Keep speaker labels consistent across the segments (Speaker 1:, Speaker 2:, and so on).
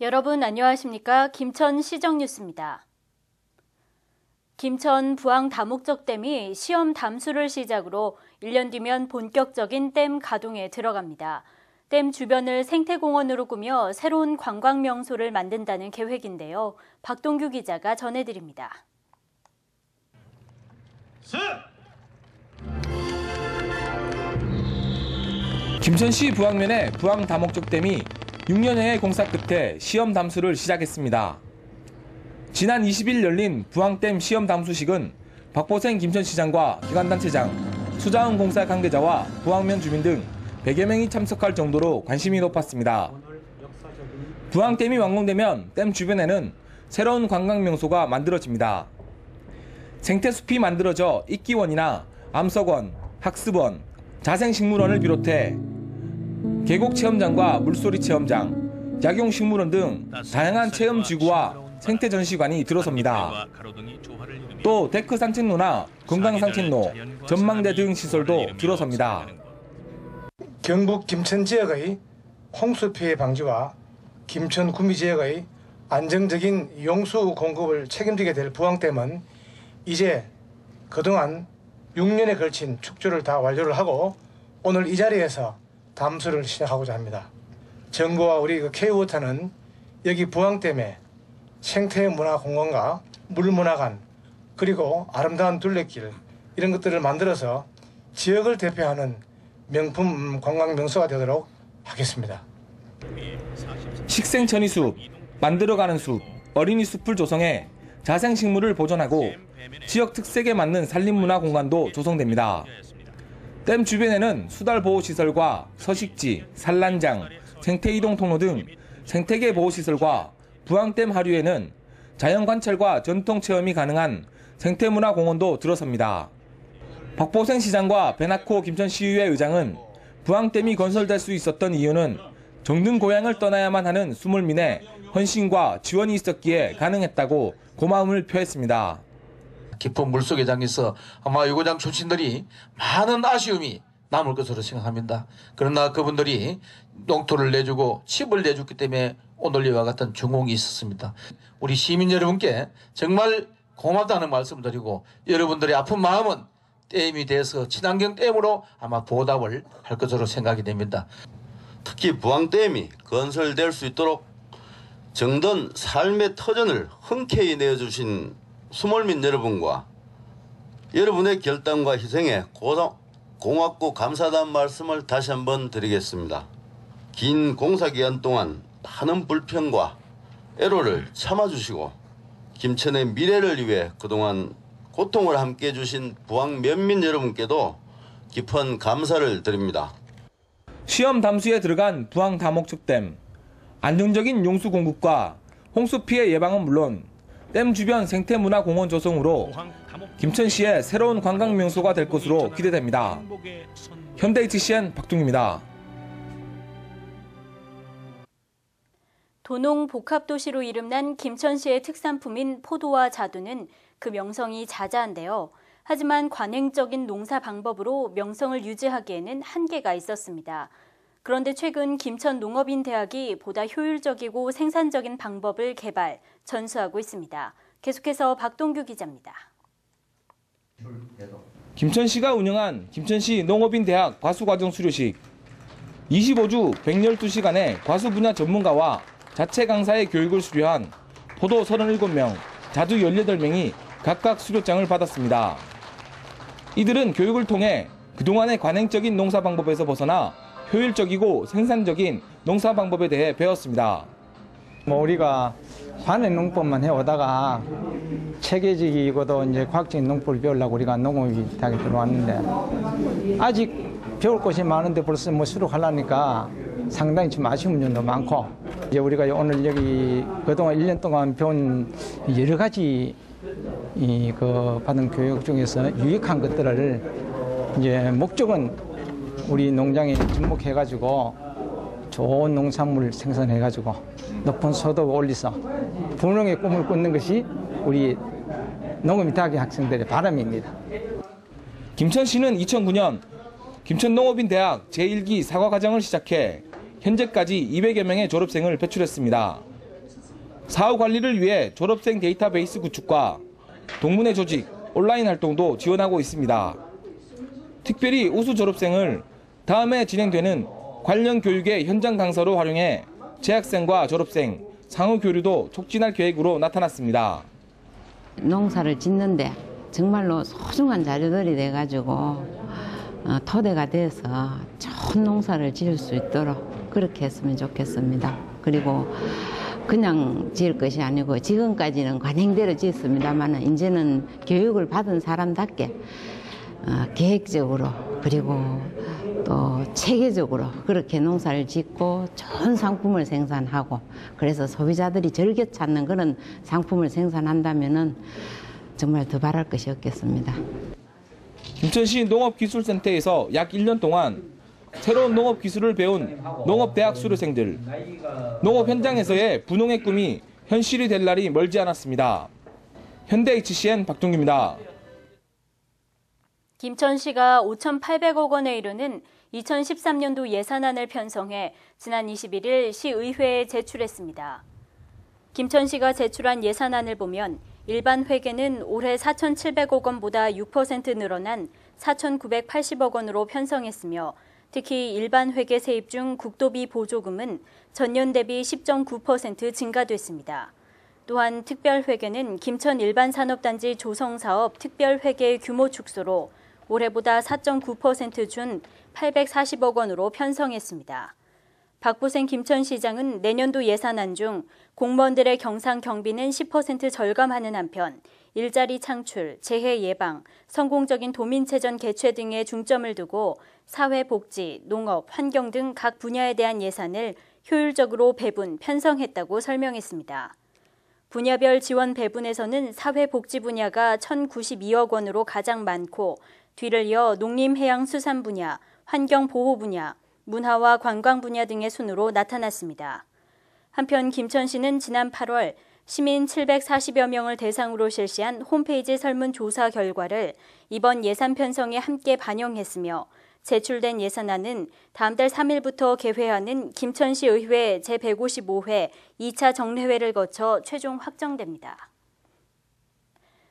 Speaker 1: 여러분 안녕하십니까? 김천 시정뉴스입니다. 김천 부항 다목적댐이 시험 담수를 시작으로 1년 뒤면 본격적인 댐 가동에 들어갑니다. 댐 주변을 생태공원으로 꾸며 새로운 관광 명소를 만든다는 계획인데요. 박동규 기자가 전해드립니다.
Speaker 2: 김천시 부항면의 부항 다목적댐이 6년여의 공사 끝에 시험 담수를 시작했습니다. 지난 20일 열린 부항댐 시험 담수식은 박보생 김천시장과 기관단체장, 수자원 공사 관계자와 부항면 주민 등 100여 명이 참석할 정도로 관심이 높았습니다. 부항댐이 완공되면 댐 주변에는 새로운 관광 명소가 만들어집니다. 생태숲이 만들어져 익기원이나 암석원, 학습원, 자생식물원을 비롯해 계곡 체험장과 물소리 체험장, 약용식물원 등 다양한 체험지구와 생태전시관이 들어섭니다. 또 데크 산책로나 건강 산책로, 전망대 등 시설도 들어섭니다.
Speaker 3: 경북 김천 지역의 홍수 피해 방지와 김천 구미 지역의 안정적인 용수 공급을 책임지게 될 부항댐은 이제 그동안 6년에 걸친 축조를 다 완료를 하고 오늘 이 자리에서 담수를 시작하고자 합니다. 정부와 우리 K워터는 여기 부항댐에 생태문화공원과 물문화관 그리고 아름다운 둘레길 이런 것들을 만들어서 지역을 대표하는 명품 관광 명소가 되도록 하겠습니다.
Speaker 2: 식생천이숲, 만들어가는 숲, 어린이 숲을 조성해 자생식물을 보존하고 지역 특색에 맞는 산림문화 공간도 조성됩니다. 댐 주변에는 수달보호시설과 서식지, 산란장, 생태이동 통로 등 생태계 보호시설과 부항댐 하류에는 자연관찰과 전통체험이 가능한 생태문화공원도 들어섭니다. 박보생 시장과 베나코 김천시의회 의장은 부항댐이 건설될 수 있었던 이유는 정든 고향을 떠나야만 하는 수몰민의 헌신과 지원이 있었기에 가능했다고 고마움을 표했습니다.
Speaker 4: 깊은 물속에 잠겨서 아마 유고장 출신들이 많은 아쉬움이 남을 것으로 생각합니다. 그러나 그분들이 농토를 내주고 칩을 내줬기 때문에 오늘 이와 같은 중공이 있었습니다. 우리 시민 여러분께 정말 고맙다는 말씀 드리고 여러분들의 아픈 마음은 댐이 돼서 친환경 댐으로 아마 보답을 할 것으로 생각이 됩니다.
Speaker 5: 특히 부항댐이 건설될 수 있도록 정든 삶의 터전을 흔쾌히 내어주신 수몰민 여러분과 여러분의 결단과 희생에 고맙고 감사하다는 말씀을 다시 한번 드리겠습니다. 긴 공사기간 동안 많은 불평과 애로를 참아주시고 김천의 미래를 위해 그동안 고통을 함께 해주신 부항 면민 여러분께도 깊은 감사를 드립니다.
Speaker 2: 시험 담수에 들어간 부항 다목적댐, 안정적인 용수 공급과 홍수 피해 예방은 물론 댐 주변 생태문화공원 조성으로 김천시의 새로운 관광 명소가 될 것으로 기대됩니다. 현대HCN 박동규입니다.
Speaker 1: 도농 복합도시로 이름난 김천시의 특산품인 포도와 자두는 그 명성이 자자한데요. 하지만 관행적인 농사 방법으로 명성을 유지하기에는 한계가 있었습니다. 그런데 최근 김천농업인대학이 보다 효율적이고 생산적인 방법을 개발, 전수하고 있습니다. 계속해서 박동규 기자입니다.
Speaker 2: 김천시가 운영한 김천시 농업인대학 과수과정 수료식. 25주 112시간의 과수 분야 전문가와 자체 강사의 교육을 수료한 포도 37명, 자두 18명이 각각 수료장을 받았습니다. 이들은 교육을 통해 그동안의 관행적인 농사 방법에서 벗어나 효율적이고 생산적인 농사 방법에 대해 배웠습니다.
Speaker 6: 우리가 관행 농법만 해오다가 체계적이고도 이제 과학적인 농법을 배우려고 우리가 농업이 대학에 들어왔는데 아직 배울 것이 많은데 벌써 수록하려니까 상당히 좀 아쉬운 점도 많고 이제 우리가 오늘 여기 그동안 1년 동안 배운 여러 가지 받은 교육 중에서 유익한 것들을 이제 목적은 우리 농장에 접목해가지고 좋은 농산물 생산해가지고 높은 소득을 올려서 부농의 꿈을 꾸는 것이 우리 농업인대학의 학생들의 바람입니다.
Speaker 2: 김천시는 2009년 김천농업인대학 제1기 사과과정을 시작해 현재까지 200여 명의 졸업생을 배출했습니다. 사후 관리를 위해 졸업생 데이터베이스 구축과 동문회 조직, 온라인 활동도 지원하고 있습니다. 특별히 우수 졸업생을 다음에 진행되는 관련 교육의 현장 강사로 활용해 재학생과 졸업생, 상호 교류도 촉진할 계획으로 나타났습니다.
Speaker 7: 농사를 짓는데 정말로 소중한 자료들이 돼가지고 토대가 돼서 좋은 농사를 지을 수 있도록 그렇게 했으면 좋겠습니다. 그리고 그냥 지을 것이 아니고 지금까지는 관행대로 지었습니다만 이제는 교육을 받은 사람답게 계획적으로 그리고 또 체계적으로 그렇게 농사를 짓고 좋은 상품을 생산하고 그래서 소비자들이 즐겨 찾는 그런 상품을 생산한다면은 정말 더 바랄 것이 없겠습니다.
Speaker 2: 김천시 농업기술센터에서 약 1년 동안 새로운 농업기술을 배운 농업대학 수료생들, 농업 현장에서의 분홍의 꿈이 현실이 될 날이 멀지 않았습니다. 현대 HCN 박동규입니다.
Speaker 1: 김천시가 5,800억 원에 이르는 2013년도 예산안을 편성해 지난 21일 시의회에 제출했습니다. 김천시가 제출한 예산안을 보면 일반 회계는 올해 4,700억 원보다 6% 늘어난 4,980억 원으로 편성했으며 특히 일반 회계 세입 중 국도비 보조금은 전년 대비 10.9% 증가됐습니다. 또한 특별회계는 김천 일반산업단지 조성사업 특별회계 규모 축소로 올해보다 4.9% 준 840억 원으로 편성했습니다. 박보생 김천시장은 내년도 예산안 중 공무원들의 경상 경비는 10% 절감하는 한편 일자리 창출, 재해 예방, 성공적인 도민체전 개최 등에 중점을 두고 사회복지, 농업, 환경 등 각 분야에 대한 예산을 효율적으로 배분, 편성했다고 설명했습니다. 분야별 지원 배분에서는 사회복지 분야가 1,092억 원으로 가장 많고 뒤를 이어 농림해양수산 분야, 환경보호 분야, 문화와 관광 분야 등의 순으로 나타났습니다. 한편 김천시는 지난 8월 시민 740여 명을 대상으로 실시한 홈페이지 설문조사 결과를 이번 예산 편성에 함께 반영했으며 제출된 예산안은 다음 달 3일부터 개회하는 김천시 의회 제155회 2차 정례회를 거쳐 최종 확정됩니다.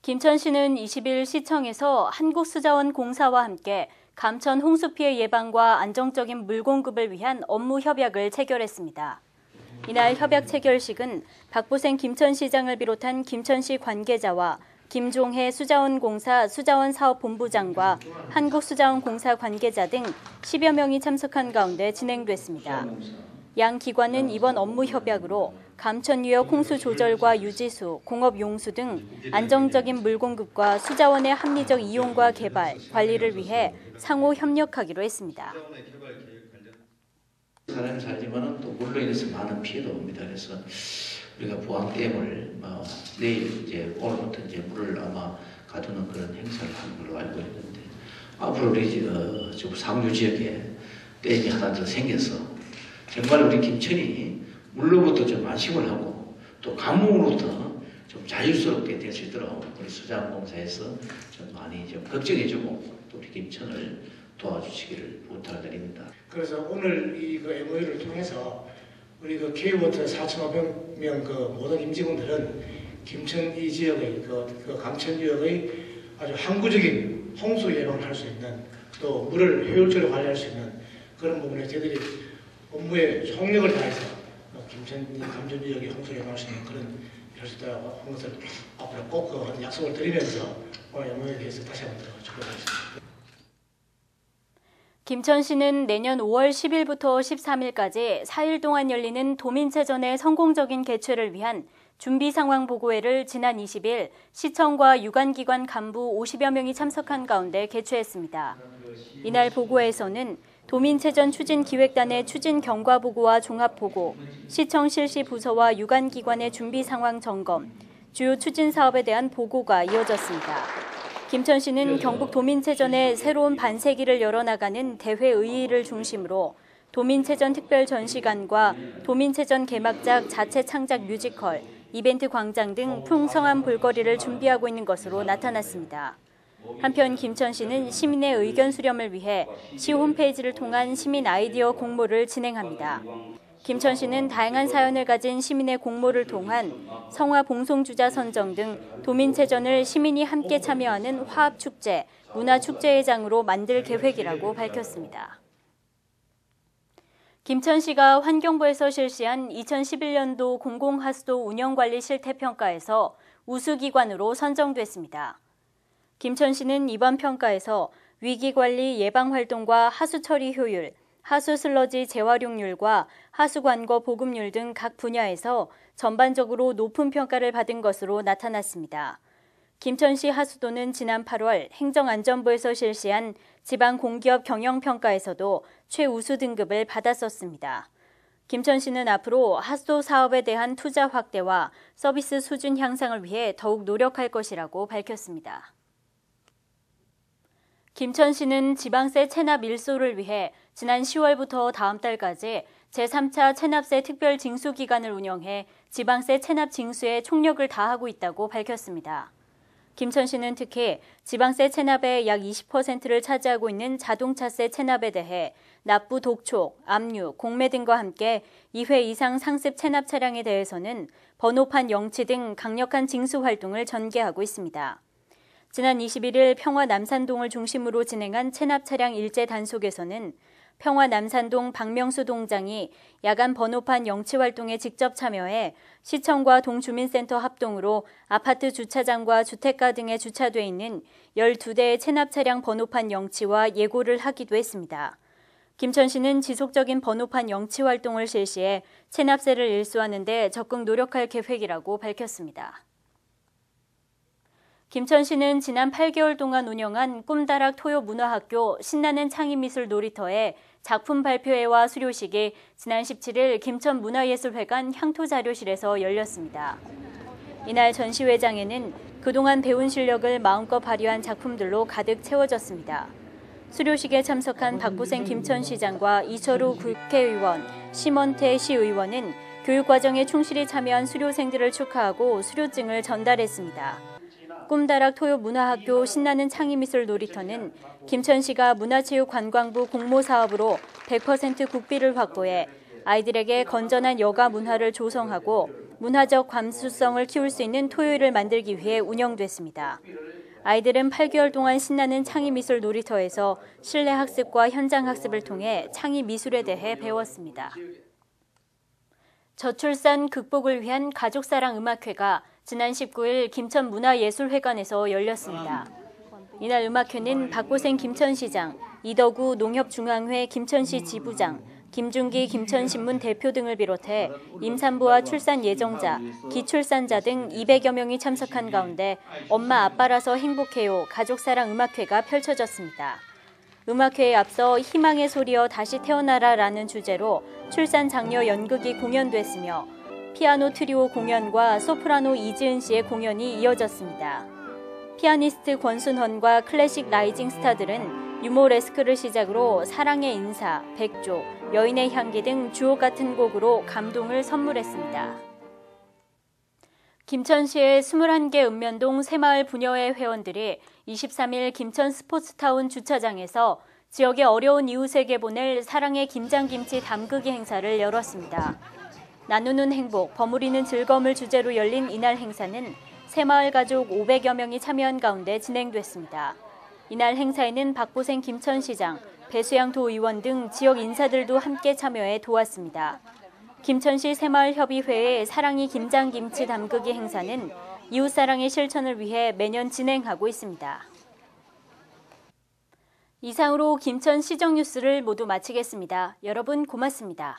Speaker 1: 김천시는 20일 시청에서 한국수자원공사와 함께 감천 홍수 피해 예방과 안정적인 물 공급을 위한 업무 협약을 체결했습니다. 이날 협약 체결식은 박보생 김천시장을 비롯한 김천시 관계자와 김종혜 수자원공사 수자원사업본부장과 한국수자원공사 관계자 등 10여 명이 참석한 가운데 진행됐습니다. 양 기관은 이번 업무 협약으로 감천 유역 홍수 조절과 유지수, 공업 용수 등 안정적인 물 공급과 수자원의 합리적 이용과 개발, 관리를 위해 상호 협력하기로 했습니다.
Speaker 8: 사람이 살지만은 또 물로 인해서 많은 피해도 옵니다. 그래서 우리가 부항댐을 내일 이제 오늘부터 이제 물을 아마 가두는 그런 행사를 하는 걸로 알고 있는데 앞으로 우리 지금 상류 지역에 댐이 하나 더 생겨서 정말 우리 김천이 물로부터 좀 안심을 하고 또 가뭄으로부터 좀 자유스럽게 될 수 있도록 우리 수자원공사에서 좀 많이 좀 걱정해주고 또 우리 김천을 도와주시기를 부탁드립니다.
Speaker 3: 그래서 오늘 이 MOU를 통해서 우리 K-워터 4,500명 모든 임직원들은 김천 이 지역의 감천 지역의 아주 항구적인 홍수 예방을 할 수 있는 또 물을 효율적으로 관리할 수 있는 그런 부분에 저희들이 업무에 총력을 다해서 감천 지역의 홍수 예방할 수 있는 그런 할 수 있다고 한 것을 앞으로 꼭 약속을 드리면서 오늘 MOU에 대해서 다시 한번 축하드리겠습니다.
Speaker 1: 김천시는 내년 5월 10일부터 13일까지 4일 동안 열리는 도민체전의 성공적인 개최를 위한 준비상황보고회를 지난 20일 시청과 유관기관 간부 50여 명이 참석한 가운데 개최했습니다. 이날 보고회에서는 도민체전 추진기획단의 추진경과보고와 종합보고, 시청 실시부서와 유관기관의 준비상황 점검, 주요 추진사업에 대한 보고가 이어졌습니다. 김천시는 경북 도민체전의 새로운 반세기를 열어나가는 대회의의를 중심으로 도민체전 특별 전시관과 도민체전 개막작 자체 창작 뮤지컬, 이벤트 광장 등 풍성한 볼거리를 준비하고 있는 것으로 나타났습니다. 한편 김천시는 시민의 의견 수렴을 위해 시 홈페이지를 통한 시민 아이디어 공모를 진행합니다. 김천시는 다양한 사연을 가진 시민의 공모를 통한 성화 봉송주자 선정 등 도민체전을 시민이 함께 참여하는 화합축제, 문화축제회장으로 만들 계획이라고 밝혔습니다. 김천시가 환경부에서 실시한 2011년도 공공하수도 운영관리 실태평가에서 우수기관으로 선정됐습니다. 김천시는 이번 평가에서 위기관리 예방활동과 하수처리 효율, 하수 슬러지 재활용률과 하수관거 보급률 등 각 분야에서 전반적으로 높은 평가를 받은 것으로 나타났습니다. 김천시 하수도는 지난 8월 행정안전부에서 실시한 지방공기업 경영평가에서도 최우수 등급을 받았었습니다. 김천시는 앞으로 하수도 사업에 대한 투자 확대와 서비스 수준 향상을 위해 더욱 노력할 것이라고 밝혔습니다. 김천시는 지방세 체납 일소를 위해 지난 10월부터 다음 달까지 제3차 체납세 특별 징수 기간을 운영해 지방세 체납 징수에 총력을 다하고 있다고 밝혔습니다. 김천시는 특히 지방세 체납의 약 20%를 차지하고 있는 자동차세 체납에 대해 납부 독촉, 압류, 공매 등과 함께 2회 이상 상습 체납 차량에 대해서는 번호판 영치 등 강력한 징수 활동을 전개하고 있습니다. 지난 21일 평화 남산동을 중심으로 진행한 체납 차량 일제 단속에서는 평화 남산동 박명수 동장이 야간 번호판 영치 활동에 직접 참여해 시청과 동주민센터 합동으로 아파트 주차장과 주택가 등에 주차돼 있는 12대의 체납 차량 번호판 영치와 예고를 하기도 했습니다. 김천시는 지속적인 번호판 영치 활동을 실시해 체납세를 일소하는 데 적극 노력할 계획이라고 밝혔습니다. 김천시는 지난 8개월 동안 운영한 꿈다락 토요문화학교 신나는 창의미술 놀이터의 작품 발표회와 수료식이 지난 17일 김천문화예술회관 향토자료실에서 열렸습니다. 이날 전시회장에는 그동안 배운 실력을 마음껏 발휘한 작품들로 가득 채워졌습니다. 수료식에 참석한 박보생 김천시장과 이철우 국회의원, 심원태 시의원은 교육과정에 충실히 참여한 수료생들을 축하하고 수료증을 전달했습니다. 꿈다락 토요문화학교 신나는 창의미술 놀이터는 김천시가 문화체육관광부 공모사업으로 100% 국비를 확보해 아이들에게 건전한 여가 문화를 조성하고 문화적 감수성을 키울 수 있는 토요일을 만들기 위해 운영됐습니다. 아이들은 8개월 동안 신나는 창의미술 놀이터에서 실내 학습과 현장 학습을 통해 창의미술에 대해 배웠습니다. 저출산 극복을 위한 가족사랑 음악회가 지난 19일 김천문화예술회관에서 열렸습니다. 이날 음악회는 박보생 김천시장, 이덕우 농협중앙회 김천시 지부장, 김준기 김천신문 대표 등을 비롯해 임산부와 출산 예정자, 기출산자 등 200여 명이 참석한 가운데 엄마 아빠라서 행복해요 가족사랑 음악회가 펼쳐졌습니다. 음악회에 앞서 희망의 소리여 다시 태어나라라는 주제로 출산 장려 연극이 공연됐으며 피아노 트리오 공연과 소프라노 이지은 씨의 공연이 이어졌습니다. 피아니스트 권순헌과 클래식 라이징 스타들은 유모레스크를 시작으로 사랑의 인사, 백조, 여인의 향기 등 주옥 같은 곡으로 감동을 선물했습니다. 김천시의 21개 읍면동 새마을 부녀회 회원들이 23일 김천 스포츠타운 주차장에서 지역의 어려운 이웃에게 보낼 사랑의 김장김치 담그기 행사를 열었습니다. 나누는 행복, 버무리는 즐거움을 주제로 열린 이날 행사는 새마을 가족 500여 명이 참여한 가운데 진행됐습니다. 이날 행사에는 박보생 김천시장, 배수양 도의원 등 지역 인사들도 함께 참여해 도왔습니다. 김천시 새마을협의회의 사랑이 김장김치 담그기 행사는 이웃사랑의 실천을 위해 매년 진행하고 있습니다. 이상으로 김천 시정뉴스를 모두 마치겠습니다. 여러분 고맙습니다.